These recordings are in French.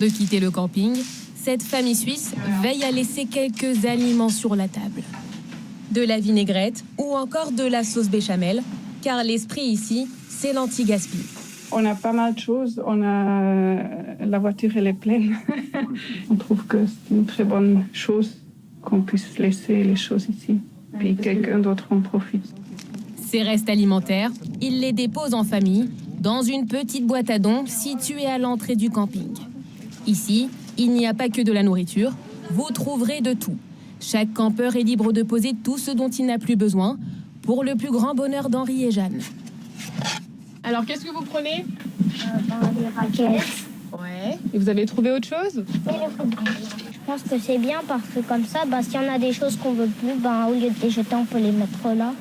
De quitter le camping, cette famille suisse veille à laisser quelques aliments sur la table. De la vinaigrette ou encore de la sauce béchamel, car l'esprit ici, c'est l'anti-gaspi. On a pas mal de choses, la voiture elle est pleine. On trouve que c'est une très bonne chose qu'on puisse laisser les choses ici, puis quelqu'un d'autre en profite. Ces restes alimentaires, ils les déposent en famille dans une petite boîte à dons située à l'entrée du camping. Ici, il n'y a pas que de la nourriture, vous trouverez de tout. Chaque campeur est libre de poser tout ce dont il n'a plus besoin, pour le plus grand bonheur d'Henri et Jeanne. Alors, qu'est-ce que vous prenez? Les raquettes. Ouais. Et vous avez trouvé autre chose? Et le football. Je pense que c'est bien parce que comme ça, s'il y en a des choses qu'on veut plus, au lieu de les jeter, on peut les mettre là.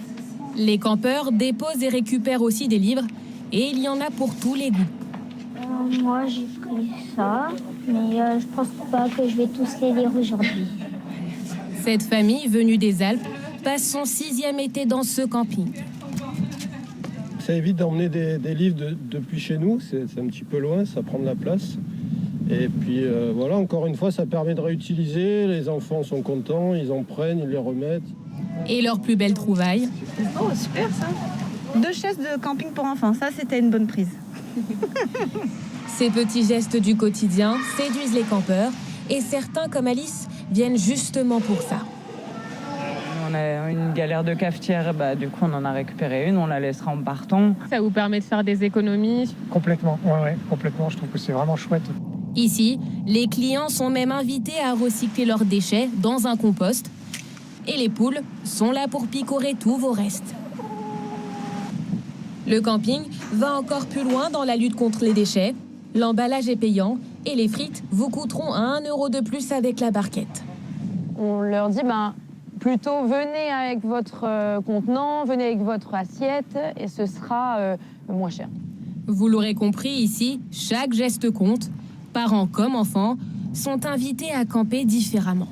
Les campeurs déposent et récupèrent aussi des livres, et il y en a pour tous les goûts. Moi, j'ai pris ça, mais je pense pas que je vais tous les lire aujourd'hui. Cette famille, venue des Alpes, passe son 6e été dans ce camping. Ça évite d'emmener des livres depuis chez nous, c'est un petit peu loin, ça prend de la place. Et puis voilà, encore une fois, ça permet de réutiliser, les enfants sont contents, ils en prennent, ils les remettent. Et leur plus belle trouvaille? Oh, super ça! 2 chaises de camping pour enfants, ça c'était une bonne prise. Ces petits gestes du quotidien séduisent les campeurs et certains, comme Alice, viennent justement pour ça. On a une galère de cafetière, du coup on en a récupéré une, on la laissera en partant. Ça vous permet de faire des économies? Complètement, ouais, complètement. Je trouve que c'est vraiment chouette. Ici, les clients sont même invités à recycler leurs déchets dans un compost. Et les poules sont là pour picorer tous vos restes. Le camping va encore plus loin dans la lutte contre les déchets. L'emballage est payant et les frites vous coûteront 1 € de plus avec la barquette. On leur dit, plutôt venez avec votre contenant, venez avec votre assiette et ce sera moins cher. Vous l'aurez compris ici, chaque geste compte. Parents comme enfants sont invités à camper différemment.